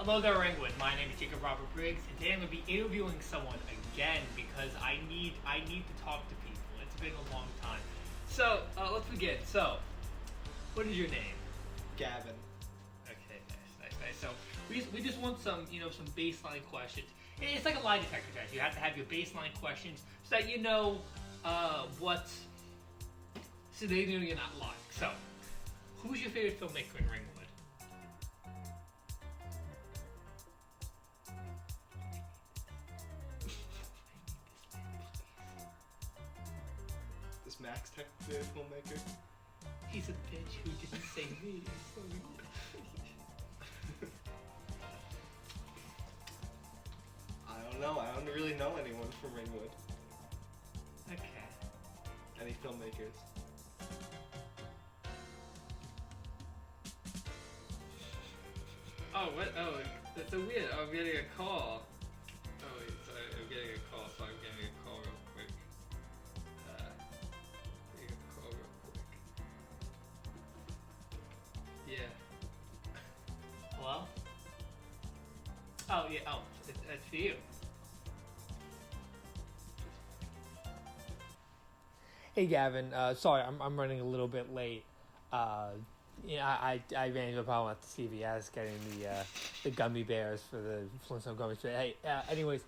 Hello there, Ringwood. My name is Jacob Robert Briggs, and today I'm going to be interviewing someone again because I need to talk to people. It's been a long time. So let's begin. So, what is your name? Gavin. Okay, nice. So we just want some some baseline questions. It's like a lie detector test. You have to have your baseline questions so that you know so they know you're not lying. So, who's your favorite filmmaker in Ringwood? This Max Tech filmmaker. He's a bitch who didn't say me. I don't know. I don't really know anyone from Ringwood. Okay. Any filmmakers? Oh, what? Oh, that's so weird. I'm getting a call. Oh, wait, sorry. I'm getting a call, so I'm getting a call real quick. Getting a call real quick. Yeah. Hello? Oh, yeah. Oh, it's for you. Hey, Gavin. Sorry, I'm running a little bit late. I ran into a problem at the CVS getting the gummy bears for the Flintstone gummies. But hey, anyways,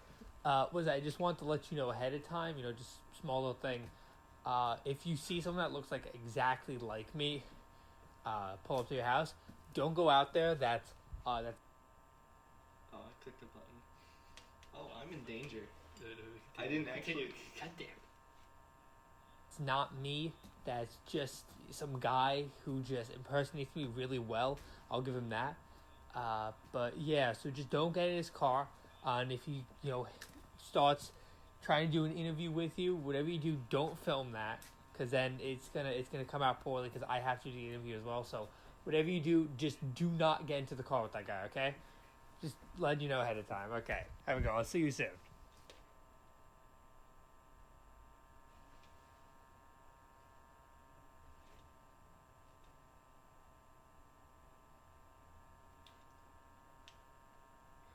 I just want to let you know ahead of time. Just small little thing. If you see something that looks like exactly like me, pull up to your house. Don't go out there. That's. Oh, I clicked the button. Oh, I'm in danger. I didn't actually. God damn. It's not me. That's just some guy who just impersonates me really well. I'll give him that. But yeah, so just don't get in his car. And if he, starts trying to do an interview with you, whatever you do, don't film that, because then it's gonna come out poorly. Because I have to do the interview as well. So whatever you do, just do not get into the car with that guy. Okay? Just let you know ahead of time. Okay. Have a go. I'll see you soon.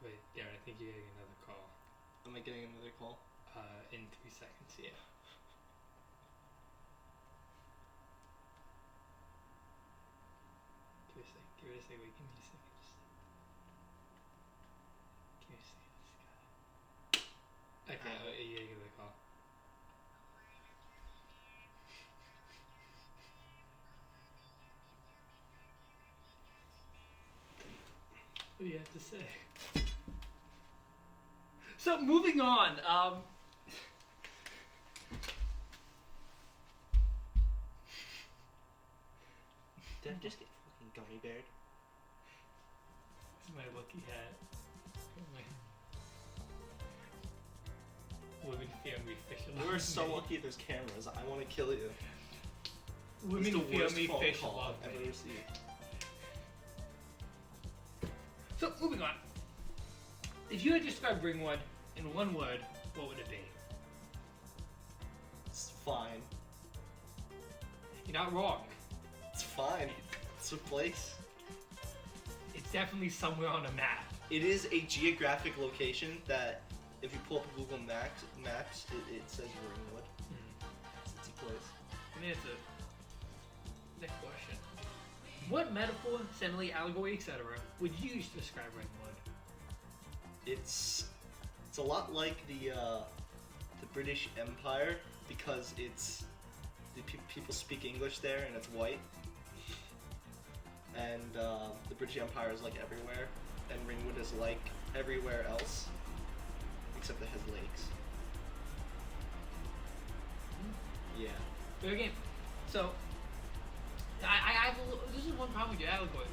Wait, Darren, I think you're getting another call. Am I getting another call? In 3 seconds, yeah. Give it a second, wait, give me a second, give me a second, Okay, yeah, give it a call. What do you have to say? So, moving on, Did I just get fucking gummy beared? This is my lucky hat. Women fear me fish love We're so me. lucky there's cameras. I want to kill you. Women It's the fear worst me phone fish call love I've me. ever received. So, moving on. If you had to describe Ringwood in one word, what would it be? It's fine. You're not wrong. It's fine. It's a place. It's definitely somewhere on a map. It is a geographic location that, if you pull up Google Maps, it says Ringwood. It's a place. I mean, it's a next question. What metaphor, simile, allegory, etc. would you use to describe Ringwood? It's a lot like the British Empire, because the people speak English there and it's white, and the British Empire is like everywhere, and Ringwood is like everywhere else except it has lakes. Yeah. Fair game. So, I have this is one problem with your allegory.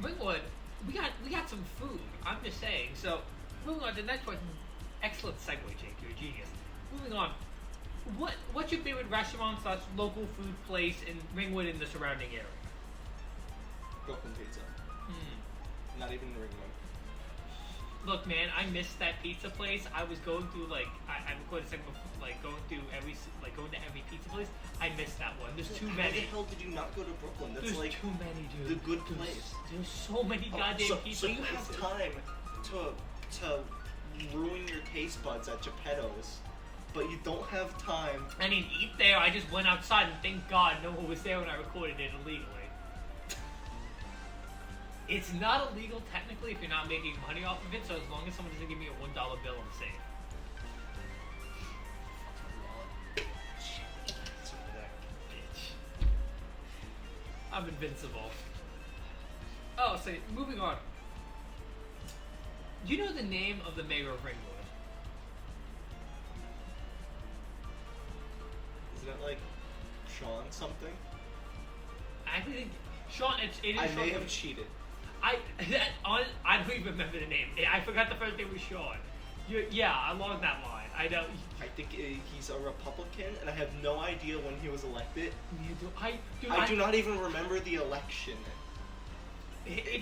Ringwood, we got some food. I'm just saying. So, moving on to the next question. Excellent segue, Jake. You're a genius. Moving on. What's your favorite restaurant / local food place in Ringwood and the surrounding area? Brooklyn Pizza. Not even Ringwood. Look, man, I missed that pizza place. I was going through I recorded a segment going through going to every pizza place. I missed that one. There's too How many. the hell did you not go to Brooklyn? That's There's like too many, dude. the good place. There's so many goddamn pizza So you places. have time to ruin your taste buds at Geppetto's, but you don't have time. I didn't eat there. I just went outside, and thank God no one was there when I recorded it illegally. It's not illegal technically if you're not making money off of it. So as long as someone doesn't give me a $1 bill, I'm safe. It's over there. Bitch. I'm invincible. Oh, so moving on. Do you know the name of the mayor of Ringwood? Isn't it like Sean something? I actually think Sean. It is I Sean. may have cheated. I don't even remember the name. I forgot the first name was Sean. Yeah, along that line. I know. I think he's a Republican, and I have no idea when he was elected. I do not even remember the election. They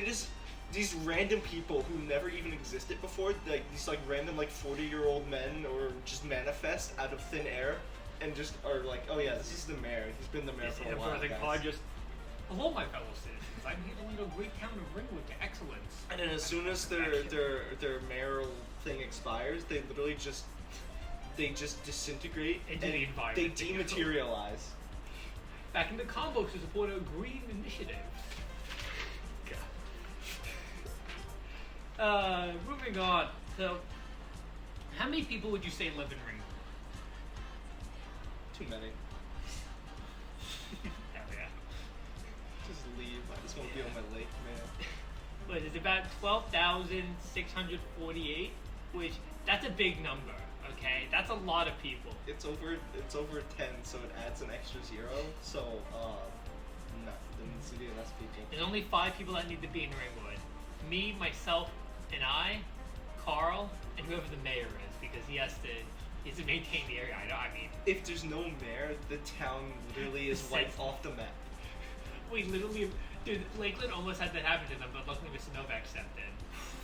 just these random people who never even existed before, like these random 40-year-old men or just manifest out of thin air, and just are like, oh yeah, this is the mayor. He's been the mayor for a while. Hello, my fellow citizens. I'm here to lead a great town of Ringwood to excellence. And then as soon as their mayoral thing expires, they literally just disintegrate into and the environment. they dematerialize. Back in the combo to support a green initiative. God. Moving on. So, how many people would you say live in Ringwood? Too many. Hell yeah. Just leave. I just want to be on my lake, man. But it's about 12,648, which that's a big number. Okay, that's a lot of people. It's over 10, so it adds an extra 0. So no, there needs to be less people. There's only 5 people that need to be in Ringwood. Me, myself, and I, Carl, and whoever the mayor is, because he has to maintain the area. I mean, if there's no mayor, the town literally is wiped off the map. We literally, dude, Lakeland almost had that happen to them, but luckily Mr. Novak stepped in.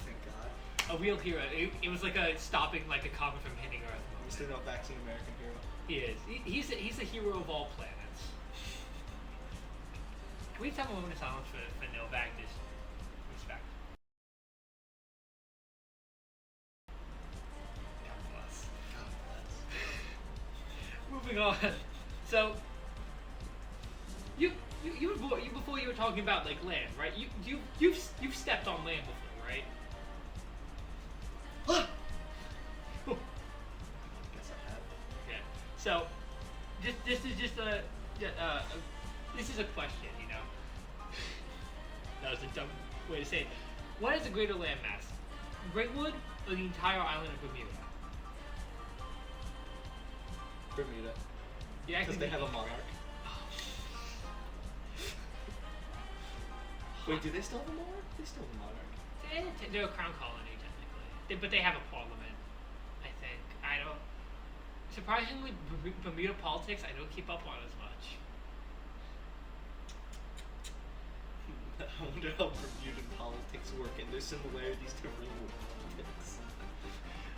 Thank God. A real hero. It was like stopping a comet from hitting Earth. Mr. Novak's an American hero. He is. He's a hero of all planets. Can we have a moment of silence for Novak? Just respect. God bless. God bless. Moving on. So, you before you were talking about land, right? You've stepped on land before, right? Guess I have. Yeah. So, this is just this is a question, you know. That was a dumb way to say it. What is a greater landmass, Ringwood or the entire island of Bermuda? Bermuda. Yeah, Because they have a monarch. Wait, do they still have a monarch? They still have a monarch. They're a crown colony technically, but they have a parliament. I think. I don't. Surprisingly, Bermuda politics I don't keep up on as much. I wonder how Bermudan politics work and their similarities to Ringwood politics.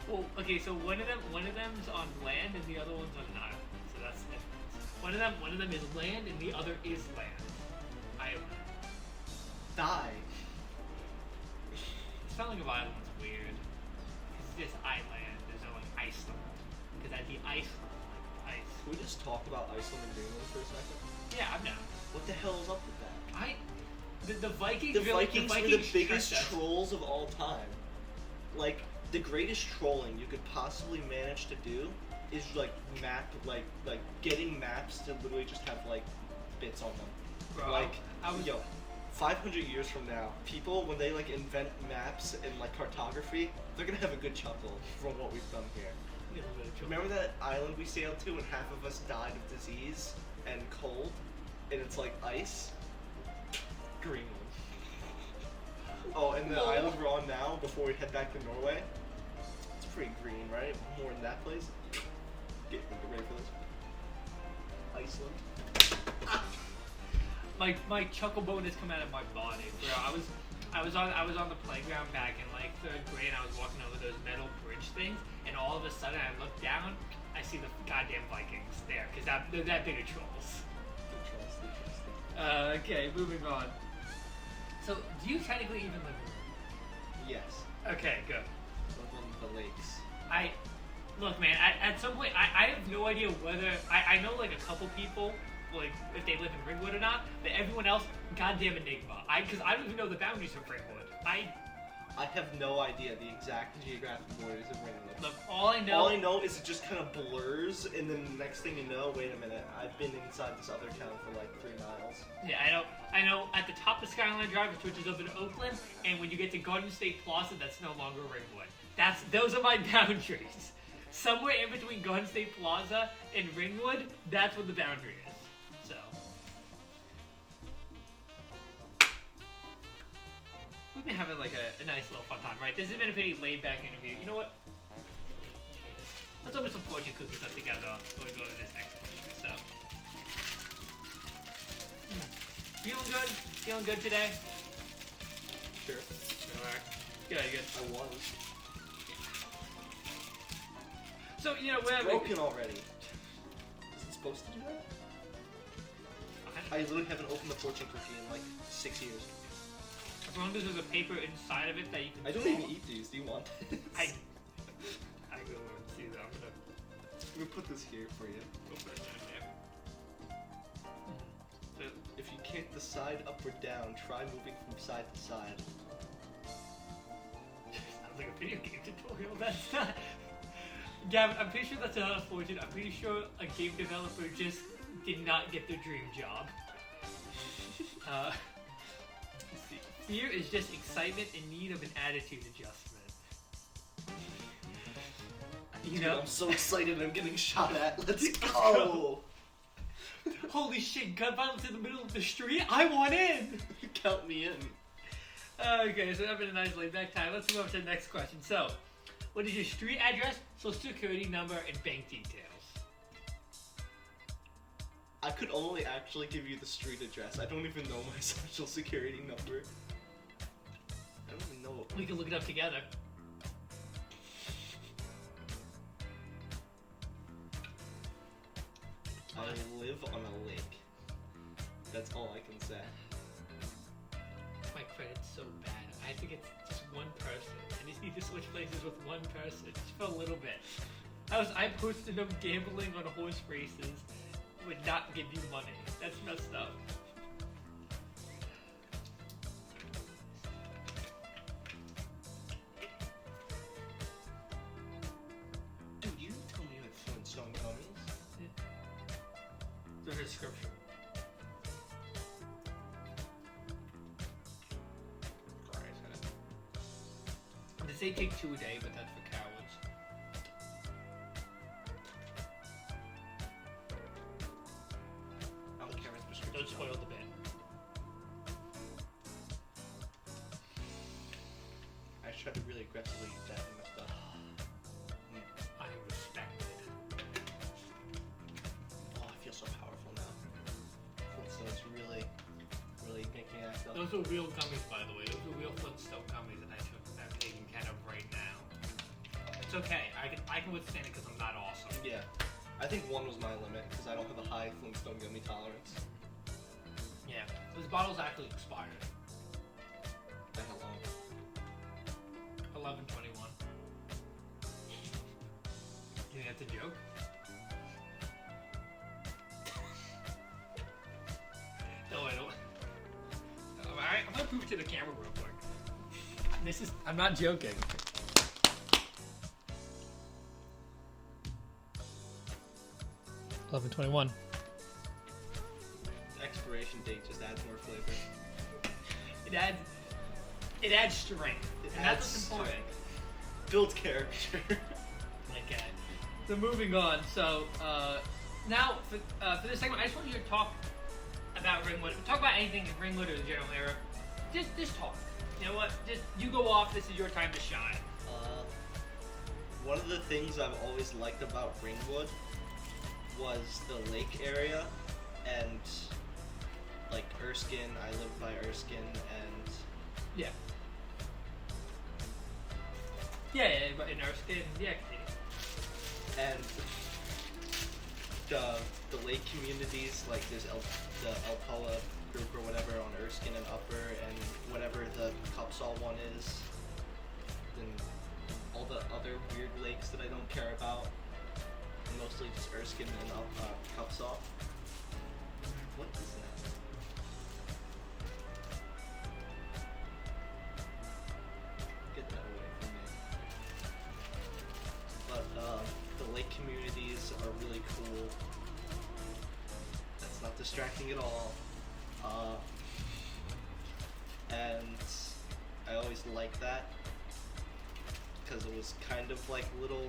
Well, okay, so one of them's on land and the other one's on an island. So that's the difference. One of them is land and the other is land. Die. Spelling of island's weird. It's just island. There's no Iceland. Because that'd be Iceland, like ice. Can we just talk about Iceland and Greenland for a second? Yeah, I'm down. What the hell is up with that? The Vikings. The Vikings were the biggest tricked us. trolls of all time. Like, the greatest trolling you could possibly manage to do is getting maps to literally just have bits on them. Bro, yo, 500 years from now, people when they invent maps and cartography, they're gonna have a good chuckle from what we've done here. Remember that island we sailed to and half of us died of disease and cold, and it's ice? Greenland. Oh, and the island we're on now, before we head back to Norway, it's pretty green, right? More than that place. Get ready for this. Iceland. My chuckle bone has come out of my body, bro. I was on the playground back in like 3rd grade. And I was walking over those metal bridge things, and all of a sudden I look down, I see the goddamn Vikings there, because they're that big of trolls. Okay, moving on. So, do you technically even live in Yes. Okay, good. Live on the lakes. Look, man, at some point, I have no idea whether, I know like a couple people, like, if they live in Ringwood or not, but everyone else, goddamn enigma. Because I don't even know the boundaries of Ringwood. I have no idea the exact geographic borders of Ringwood. Look, all I know is it just kind of blurs, and then the next thing you know, wait a minute, I've been inside this other town for like 3 miles. Yeah, I know at the top of Skyline Drive, it switches over to Oakland, and when you get to Garden State Plaza, that's no longer Ringwood. Those are my boundaries. Somewhere in between Garden State Plaza and Ringwood, that's what the boundary is. So. We've been having like a nice little fun time, right? This has been a pretty laid back interview. You know what? Let's open some fortune cookies up together before we go to this next question. So. Feeling good? Feeling good today? Sure. Alright. Good. I was. So, you know, it's broken already. Is it supposed to do that? I literally haven't opened the fortune cookie in like 6 years. As long as there's a paper inside of it that you can. I don't even eat these. Do you want this? I go and see that. I'm gonna put this here for you. Put it down there. If you can't decide up or down, try moving from side to side. Sounds like a video game tutorial. That's not. Gavin, I'm pretty sure that's not a fortune. I'm pretty sure a game developer just did not get their dream job. Let's see. Fear is just excitement in need of an attitude adjustment. You know? Dude, I'm so excited I'm getting shot at. Let's go! Holy shit, gun violence in the middle of the street? I want in! Count me in. Okay, so that's been a nice laid back time. Let's move on to the next question. So, what is your street address, social security number, and bank details? I could only actually give you the street address. I don't even know my social security number. I don't even know. We can look it up together. I live on a lake. That's all I can say. My credit's so bad. I think it's just one person. I just need to switch places with one person, just for a little bit. I posted them gambling on horse races, would not give you money. That's messed up. Dude, you told me you had Flintstone gummies. The description. They take 2 a day, but that's for cowards. I don't care if it's prescription. Don't spoil the bit. I tried to really aggressively eat that and messed up. I am respected. Oh, I feel so powerful now. Flintstones really make me act up. Those are real gummies, by the way. Those are real Flintstone gummies that I took from that pagan kind of right now. It's okay. I can withstand it because I'm not awesome. Yeah. I think 1 was my limit because I don't have a high Flintstone gummy tolerance. Yeah. Those bottles actually expired. By how long? 11/21. You think that's a joke? No, I don't. Alright, I'm gonna prove it to the camera real quick. I'm not joking. $11.21. The expiration date just adds more flavor. It adds strength. And that's what's important. Builds character. Okay. So moving on. So now for this segment, I just want you to talk about Ringwood. Talk about anything in Ringwood or the general era. Just talk. You know what? Just you go off. This is your time to shine. One of the things I've always liked about Ringwood was the lake area and like Erskine. I live by Erskine and Yeah. Yeah, but in Erskine, yeah. And the lake communities, like there's the Alcoa group or whatever on Erskine and Upper, and whatever the Cupsall one is, then all the other weird lakes that I don't care about, mostly just Erskine and Cupsall. What is that? Get that away from me. But the lake communities are really cool. That's not distracting at all. And I always liked that because it was kind of like little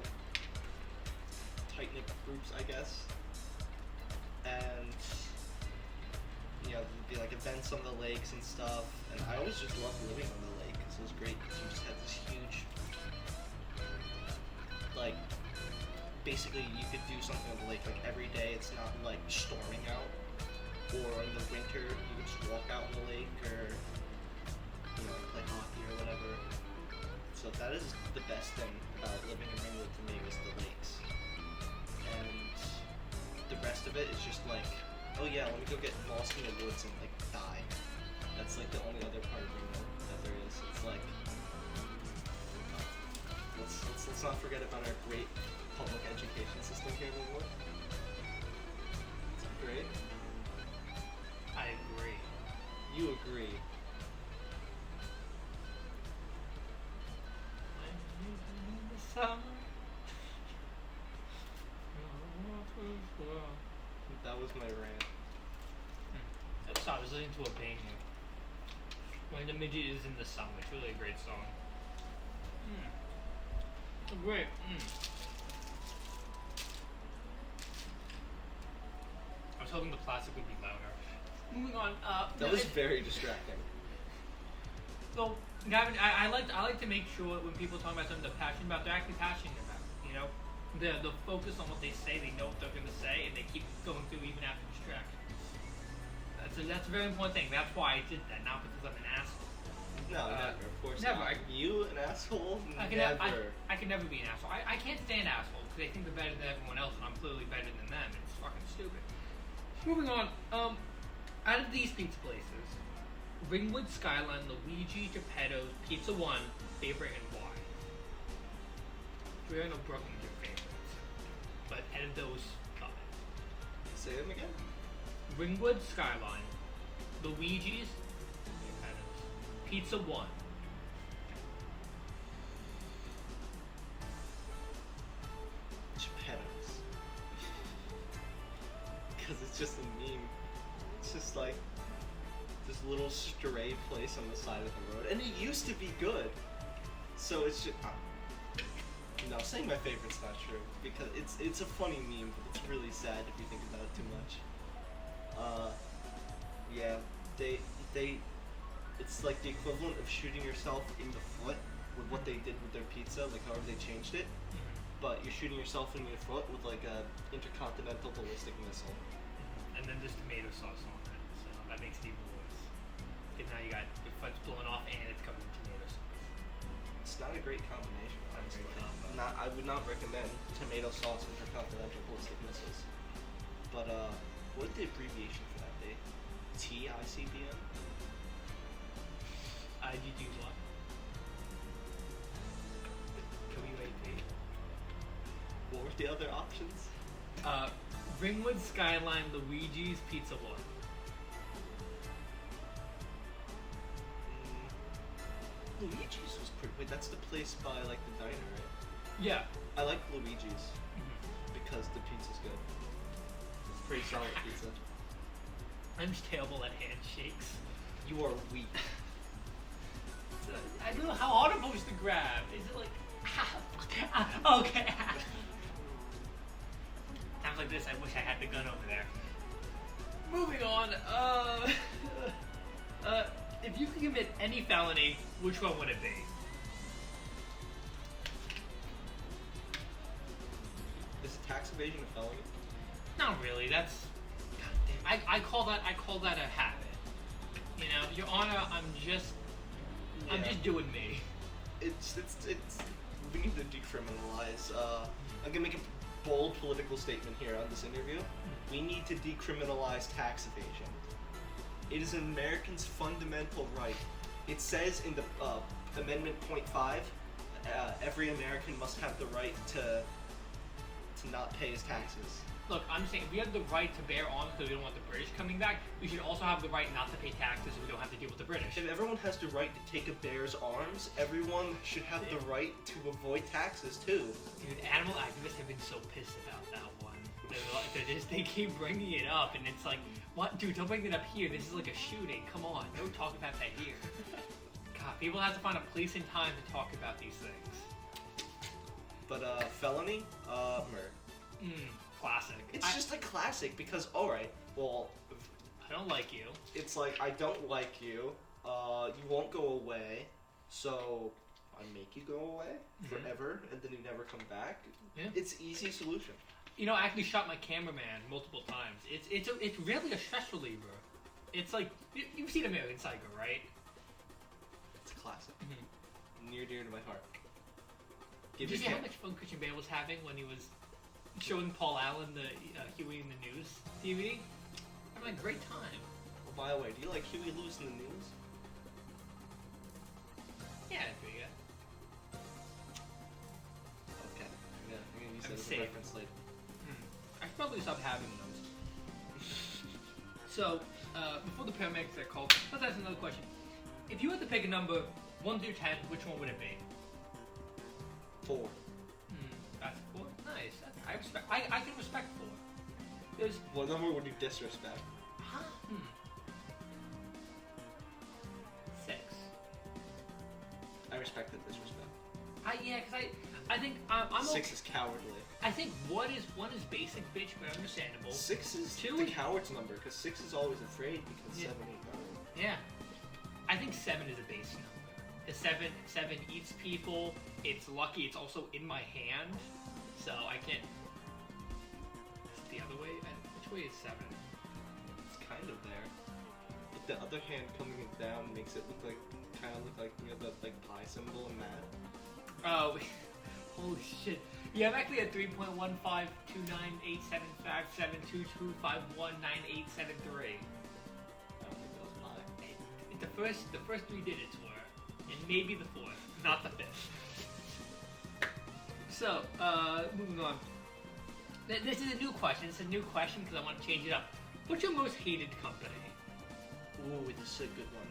tight-knit groups, I guess. And you know, there'd be like events on the lakes and stuff. And I always just loved living on the lake because it was great because you just had this huge, like, basically you could do something on the lake like every day. It's not like storming out, or in the winter you could just walk out on the lake, or you know, play hockey or whatever. So that is the best thing about living in Ringwood to me, was the lakes. And the rest of it is just like, oh yeah, let me go get lost in the woods and like die. That's like the only other part of Ringwood that there is. It's like, let's not forget about our great public education system here in Ringwood. It's great. I agree. You agree. That was my rant. So I was listening to a band here. When the Midget is in the Summer. It's really a great song. Great. I was hoping the plastic would be louder. Moving on. That was very distracting. So, Gavin, I like to make sure when people talk about something they're passionate about, they're actually passionate about it. You know, they'll focus on what they say. They know what they're going to say, and they keep going through even after distraction. That's a very important thing. That's why I did that, not because I'm an asshole. No, never. Of course never. not. You an asshole? I can never be an asshole. I can't stand assholes because they think they're better than everyone else, and I'm clearly better than them. It's fucking stupid. Moving on. Out of these pizza places, Ringwood, Skyline, Luigi, Geppetto's, Pizza One, favorite, and why? There are no Brooklyn favorites, but out of those five, Say them again. Ringwood, Skyline, Luigi's, Geppetto's, Pizza One. Geppetto's. Because it's just a meme. It's just like this little stray place on the side of the road, and it used to be good. So it's just no, saying my favorite's not true because it's a funny meme, but it's really sad if you think about it too much. Yeah, it's like the equivalent of shooting yourself in the foot with what they did with their pizza, like however they changed it. But you're shooting yourself in your foot with like a intercontinental ballistic missile. And then there's tomato sauce on it, so that makes it even worse. Because now you got your foot's blowing off and it's covered in tomato sauce. It's not a great combination, honestly. Great combo. I would not recommend tomato sauce intercontinental ballistic missiles. But what is the abbreviation for that day? TICBM? IGG what? WAP. What were the other options? Ringwood, Skyline, Luigi's, Pizza One. Luigi's was pretty. Wait, that's the place by like the diner, right? Yeah. I like Luigi's because the pizza's good. It's pretty solid pizza. I'm just terrible at handshakes. You are weak. I don't know how hard I'm supposed to grab. Is it like okay. Times like this, I wish I had the gun over there. Moving on. If you could commit any felony, which one would it be? Is tax evasion a felony? Not really. That's. God damn. I call that a habit. You know, Your Honor, I'm just Yeah. I'm just doing me. It's we need to decriminalize. I'm gonna make a bold political statement here on this interview. We need to decriminalize tax evasion. It is an American's fundamental right. It says in the Amendment .5, every American must have the right to not pay his taxes. Look, I'm saying if we have the right to bear arms because we don't want the British coming back, we should also have the right not to pay taxes so we don't have to deal with the British. If everyone has the right to take a bear's arms, everyone should have the right to avoid taxes too. Dude, animal activists have been so pissed about that one. They keep bringing it up, and it's like, what? Dude, don't bring it up here. This is like a shooting. Come on, don't talk about that here. God, people have to find a place and time to talk about these things. But felony, murder. Classic. It's just a classic because, alright, well... I don't like you. It's like, I don't like you, you won't go away, so I make you go away forever, and then you never come back. Yeah. It's easy solution. You know, I actually shot my cameraman multiple times. It's really a stress reliever. It's like, you've seen American Psycho, right? It's a classic. Near dear to my heart. Did you see how much fun Christian Bale was having when he was showing Paul Allen the Huey in the News TV? Having a great time. Oh, by the way, do you like Huey Lewis in the News? Yeah, it's pretty good. Okay. Yeah, I'm gonna use that as a safe. reference later. I should probably stop having those. So, before the paramedics are called, let's ask another question. If you had to pick a number 1 through 10, which one would it be? 4. That's 4. Nice. I can respect 4. There's What number would you disrespect? 6. I respect the disrespect. Yeah, because I think I'm 6 okay. is cowardly. I think one is basic bitch, but understandable. 6 is 2 the is coward's number, because 6 is always afraid because Yeah. 7 ain't nine. Yeah. I think 7 is a base number. The 7 eats people. It's lucky. It's also in my hand, so I can't. It's the other way. Which way is 7? It's kind of there. But the other hand coming down makes it look like, kind of look like, you know, the like pie symbol in math. Oh, holy shit! Yeah, I'm actually at 3.1529875722519873. I don't think that was pi. The first 3 digits were, and maybe the 4th, not the 5th. So, moving on. This is a new question. It's a new question because I want to change it up. What's your most hated company? Ooh, this is a good one.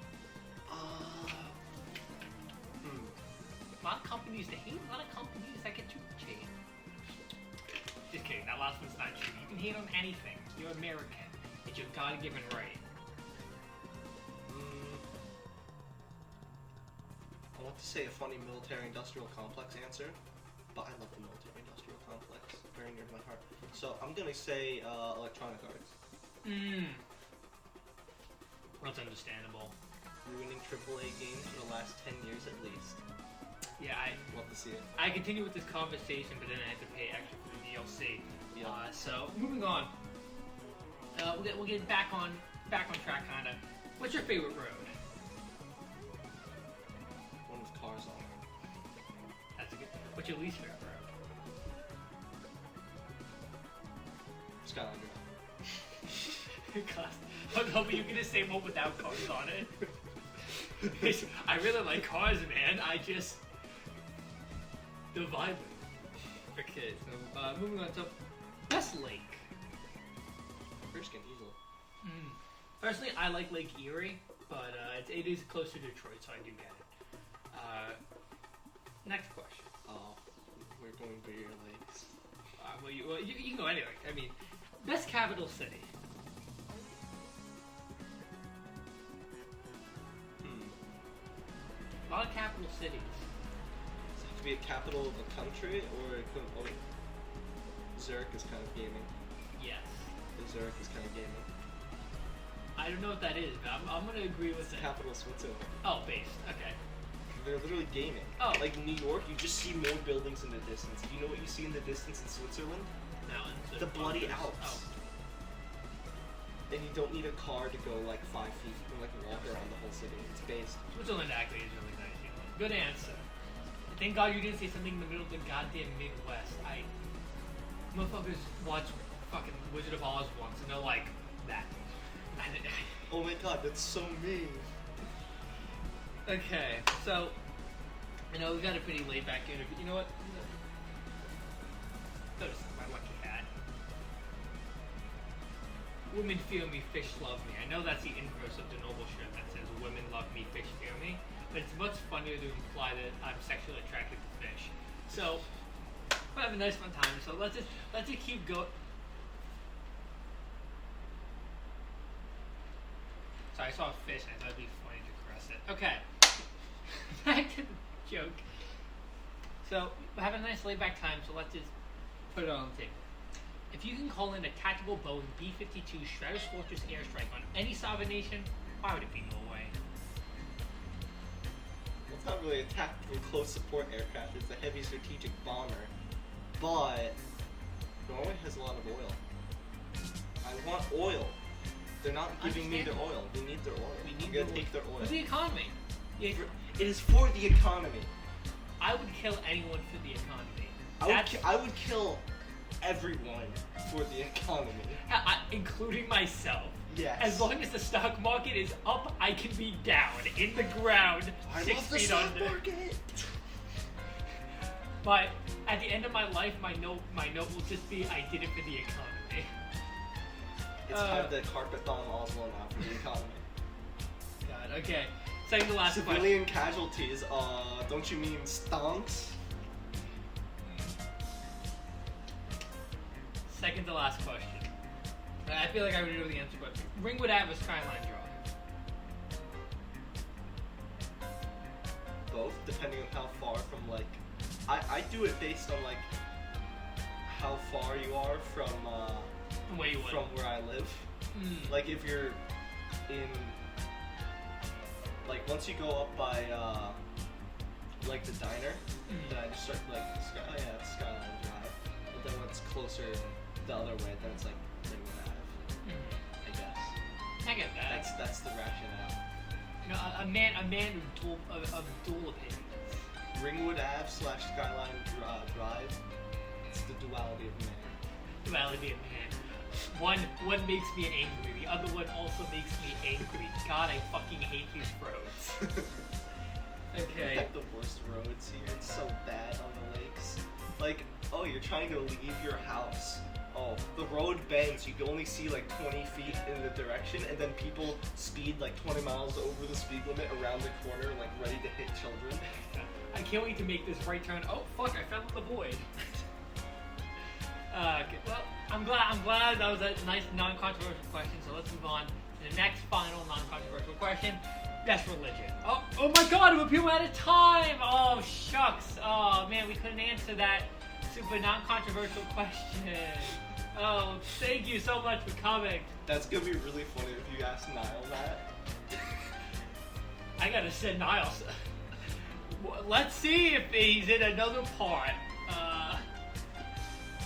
A lot of companies to hate, a lot of companies that get too much hate. Just kidding, that last one's not true. You can hate on anything. You're American. It's your God-given right. I want to say a funny military-industrial complex answer, but I love the military-industrial complex. Very near to my heart. So I'm gonna say Electronic Arts. That's understandable. Ruining AAA games for the last 10 years at least. Yeah, I Love to see it. I continue with this conversation, but then I have to pay extra for the DLC. Yeah. So moving on. We'll get back on track, kinda. What's your favorite road? One with cars on it. That's a good. What's your least favorite Skyline road? Class. Oh no, but you can just say one without cars on it. I really like cars, man. I just the vibe. Okay, so moving on to best lake. Erskine Eagle. Personally, I like Lake Erie, but it is close to Detroit, so I do get it. Next question. Oh, we're going Bear Lakes. Well, you can go anyway. I mean, best capital city. A lot of capital cities. Does it have to be a capital of a country, or it could, oh, Zurich is kind of gaming. Yes. Zurich is kind of gaming. I don't know what that is, but I'm gonna agree with it. Capital of Switzerland. Oh, base. Okay. They're literally gaming. Oh. Like New York, you just see more buildings in the distance. Do you know what you see in the distance in Switzerland? Mountains. The bloody bunkers. Alps. Oh. And you don't need a car to go like 5 feet. You can like walk around the whole city. It's based. Switzerland actually is really nice. You know? Good answer. Thank God you didn't say something in the middle of the goddamn Midwest. Motherfuckers watch fucking Wizard of Oz once and they're like, that. Oh my god, that's so mean. Okay, so, we've got a pretty laid back interview. You know what? Notice my lucky hat. Women fear me, fish love me. I know that's the inverse of the noble shirt that says women love me, fish fear me. But it's much funnier to imply that I'm sexually attracted to fish. So, we're having a nice fun time. So let's just keep going. So I saw a fish and I thought it'd be funny to caress it. Okay. Back to the joke. So we're having a nice laid back time, so let's just put it on the table. If you can call in a tactical Boeing B-52 Stratus Fortress airstrike on any sovereign nation, why would it be Norway? Well, it's not really a tactical close support aircraft, it's a heavy strategic bomber. But Norway has a lot of oil. I want oil. They're not giving me their oil. They need their oil. We need to take their oil. For the economy. Yeah. It is for the economy. I would kill anyone for the economy. I would kill everyone for the economy. Including myself. Yes. As long as the stock market is up, I can be down in the ground, 6 feet under. Market. But at the end of my life, my note will just be, I did it for the economy. It's time to carpet bomb Oslo now for the economy. God, okay. Second to last Civilian casualties, don't you mean stonks? Second to last question. I feel like I already know the answer, but Ringwood Ave or Skyline Drive? Both, depending on how far from, like... I do it based on, like, how far you are from where I live. Like, if you're in... Like, once you go up by, like, the diner, then I just start, like, it's Skyline Drive. But then when it's closer the other way, then it's, like, Ringwood Ave, I guess. I get that. That's the rationale. You know, a man of dual opinions. Ringwood Ave / Skyline Drive, it's the duality of man. Duality of man. One makes me angry, the other one also makes me angry. God, I fucking hate these roads. Okay. We have the worst roads here. It's so bad on the lakes. Like, oh, you're trying to leave your house. Oh, the road bends. You can only see like 20 feet in the direction, and then people speed like 20 miles over the speed limit around the corner, like ready to hit children. I can't wait to make this right turn. Oh fuck! I fell in the void. Okay, well, I'm glad that was a nice non-controversial question. So let's move on to the next final non-controversial question. Best religion. Oh my God! We're people out of time. Oh shucks. Oh man, we couldn't answer that super non-controversial question. Oh, thank you so much for coming. That's gonna be really funny if you ask Niall that. I gotta send Niall. Let's see if he's in another part.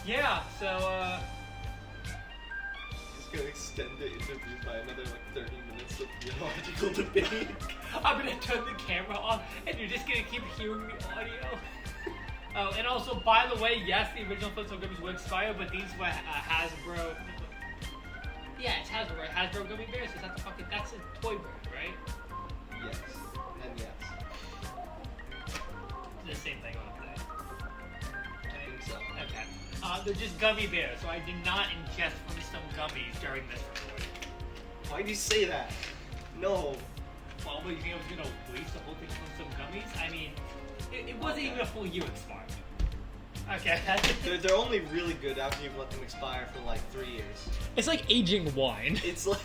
Yeah, so, He's gonna extend the interview by another, like, 30 minutes of theological debate. I'm gonna turn the camera off, and you're just gonna keep hearing the audio. Oh, and also, by the way, yes, the original Flintstone gummies will expire, but these were Hasbro. Yeah, it's Hasbro, right? Hasbro Gummy Bears? Is that that's a toy brand, right? Yes. And yes. The same thing on that. I think so. Okay. They're just gummy bears, so I did not ingest Flintstone gummies during this recording. Why'd you say that? No. Well, but you think I was gonna waste the whole thing on some gummies? I mean, it wasn't even a full year expired. Okay. They're only really good after you've let them expire for like 3 years. It's like aging wine. It's like